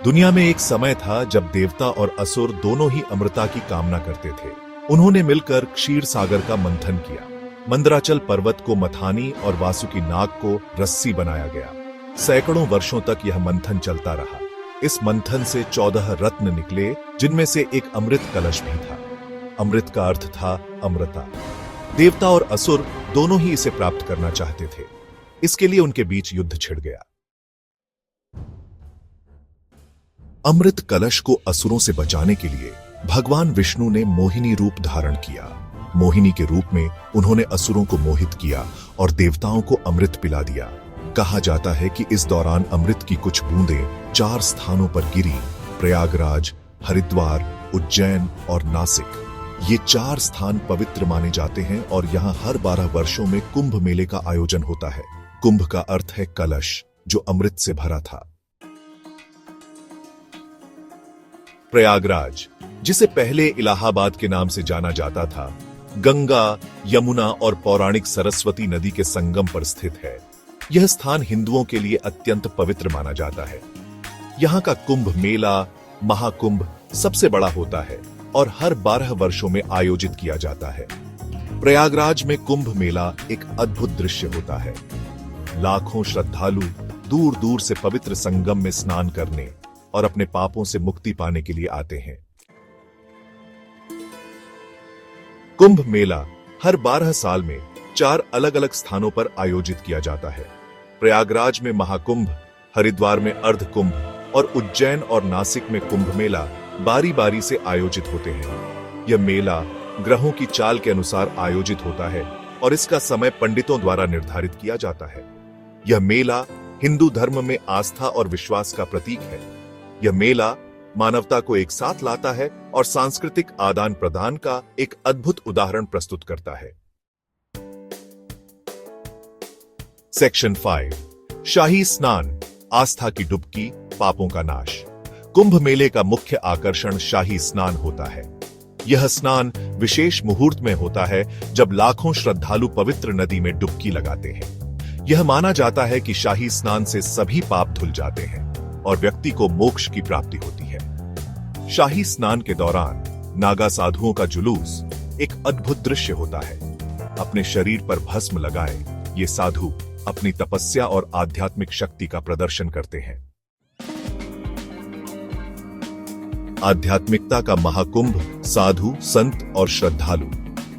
दुनिया में एक समय था जब देवता और असुर दोनों ही अमृता की कामना करते थे। उन्होंने मिलकर क्षीर सागर का मंथन किया। मंदराचल पर्वत को मथानी और वासुकी नाग को रस्सी बनाया गया। सैकड़ों वर्षों तक यह मंथन चलता रहा। इस मंथन से 14 रत्न निकले, जिनमें से एक अमृत कलश भी था। अमृत का अर्थ था अमृता। देवता और असुर दोनों ही इसे प्राप्त करना चाहते थे। इसके लिए उनके बीच युद्ध छिड़ गया। अमृत कलश को असुरों से बचाने के लिए भगवान विष्णु ने मोहिनी रूप धारण किया। मोहिनी के रूप में उन्होंने असुरों को मोहित किया और देवताओं को अमृत पिला दिया। कहा जाता है कि इस दौरान अमृत की कुछ बूंदें 4 स्थानों पर गिरी: प्रयागराज, हरिद्वार, उज्जैन और नासिक। ये 4 स्थान पवित्र माने जाते हैं और यहाँ हर 12 वर्षों में कुंभ मेले का आयोजन होता है। कुंभ का अर्थ है कलश, जो अमृत से भरा था। प्रयागराज, जिसे पहले इलाहाबाद के नाम से जाना जाता था, गंगा, यमुना और पौराणिक सरस्वती नदी के संगम पर स्थित है। यह स्थान हिंदुओं के लिए अत्यंत पवित्र माना जाता है। यहाँ का कुंभ मेला, महाकुंभ, सबसे बड़ा होता है और हर 12 वर्षों में आयोजित किया जाता है। प्रयागराज में कुंभ मेला एक अद्भुत दृश्य होता है। लाखों श्रद्धालु दूर दूर से पवित्र संगम में स्नान करने और अपने पापों से मुक्ति पाने के लिए आते हैं। कुंभ मेला हर 12 साल में 4 अलग अलग स्थानों पर आयोजित किया जाता है। प्रयागराज में महाकुंभ, हरिद्वार में अर्ध कुंभ और उज्जैन और नासिक में कुंभ मेला बारी बारी से आयोजित होते हैं। यह मेला ग्रहों की चाल के अनुसार आयोजित होता है और इसका समय पंडितों द्वारा निर्धारित किया जाता है। यह मेला हिंदू धर्म में आस्था और विश्वास का प्रतीक है। यह मेला मानवता को एक साथ लाता है और सांस्कृतिक आदान प्रदान का एक अद्भुत उदाहरण प्रस्तुत करता है। सेक्शन 5, शाही स्नान, आस्था की डुबकी, पापों का नाश। कुंभ मेले का मुख्य आकर्षण शाही स्नान होता है। यह स्नान विशेष मुहूर्त में होता है जब लाखों श्रद्धालु पवित्र नदी में डुबकी लगाते हैं। यह माना जाता है कि शाही स्नान से सभी पाप धुल जाते हैं और व्यक्ति को मोक्ष की प्राप्ति होती है। शाही स्नान के दौरान नागा साधुओं का जुलूस एक अद्भुत दृश्य होता है। अपने शरीर पर भस्म लगाए ये साधु अपनी तपस्या और आध्यात्मिक शक्ति का प्रदर्शन करते हैं। आध्यात्मिकता का महाकुंभ, साधु, संत और श्रद्धालु।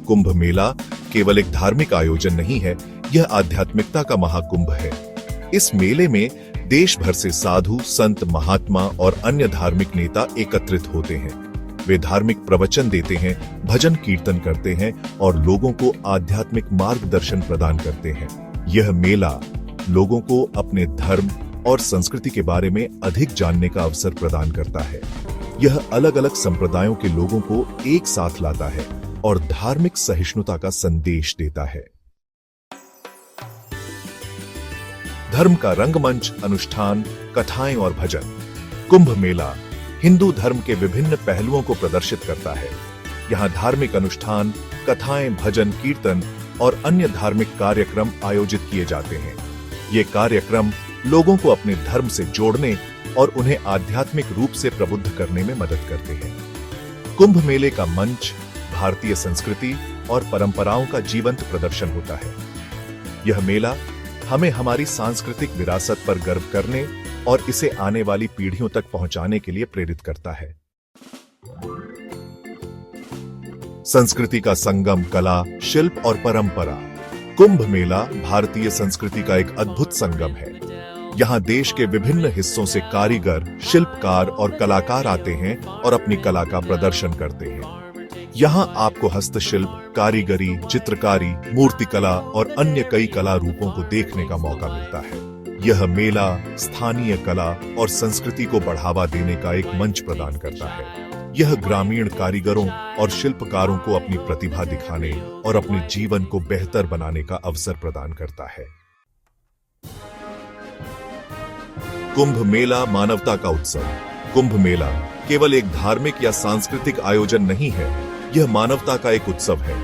कुंभ मेला केवल एक धार्मिक आयोजन नहीं है, यह आध्यात्मिकता का महाकुंभ है। इस मेले में देश भर से साधु, संत, महात्मा और अन्य धार्मिक नेता एकत्रित होते हैं। वे धार्मिक प्रवचन देते हैं, भजन कीर्तन करते हैं और लोगों को आध्यात्मिक मार्गदर्शन प्रदान करते हैं। यह मेला लोगों को अपने धर्म और संस्कृति के बारे में अधिक जानने का अवसर प्रदान करता है। यह अलग अलग संप्रदायों के लोगों को एक साथ लाता है और धार्मिक सहिष्णुता का संदेश देता है। धर्म का रंगमंच, अनुष्ठान, कथाएं और भजन। कुंभ मेला हिंदू धर्म के विभिन्न पहलुओं को प्रदर्शित करता है। यहाँ धार्मिक अनुष्ठान, कथाएं, भजन, कीर्तन और अन्य धार्मिक कार्यक्रम आयोजित किए जाते हैं। ये कार्यक्रम लोगों को अपने धर्म से जोड़ने और उन्हें आध्यात्मिक रूप से प्रबुद्ध करने में मदद करते हैं। कुंभ मेले का मंच भारतीय संस्कृति और परंपराओं का जीवंत प्रदर्शन होता है। यह मेला हमें हमारी सांस्कृतिक विरासत पर गर्व करने और इसे आने वाली पीढ़ियों तक पहुंचाने के लिए प्रेरित करता है। संस्कृति का संगम, कला, शिल्प और परंपरा। कुंभ मेला भारतीय संस्कृति का एक अद्भुत संगम है। यहाँ देश के विभिन्न हिस्सों से कारीगर, शिल्पकार और कलाकार आते हैं और अपनी कला का प्रदर्शन करते हैं। यहाँ आपको हस्तशिल्प, कारीगरी, चित्रकारी, मूर्तिकला और अन्य कई कला रूपों को देखने का मौका मिलता है। यह मेला स्थानीय कला और संस्कृति को बढ़ावा देने का एक मंच प्रदान करता है। यह ग्रामीण कारीगरों और शिल्पकारों को अपनी प्रतिभा दिखाने और अपने जीवन को बेहतर बनाने का अवसर प्रदान करता है। कुंभ मेला मानवता का उत्सव। कुंभ मेला केवल एक धार्मिक या सांस्कृतिक आयोजन नहीं है, यह मानवता का एक उत्सव है।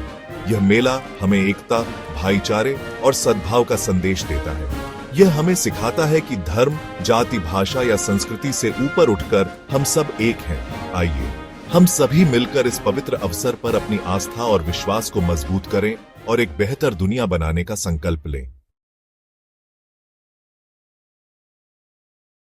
यह मेला हमें एकता, भाईचारे और सद्भाव का संदेश देता है। यह हमें सिखाता है कि धर्म, जाति, भाषा या संस्कृति से ऊपर उठकर हम सब एक हैं। आइए हम सभी मिलकर इस पवित्र अवसर पर अपनी आस्था और विश्वास को मजबूत करें और एक बेहतर दुनिया बनाने का संकल्प लें।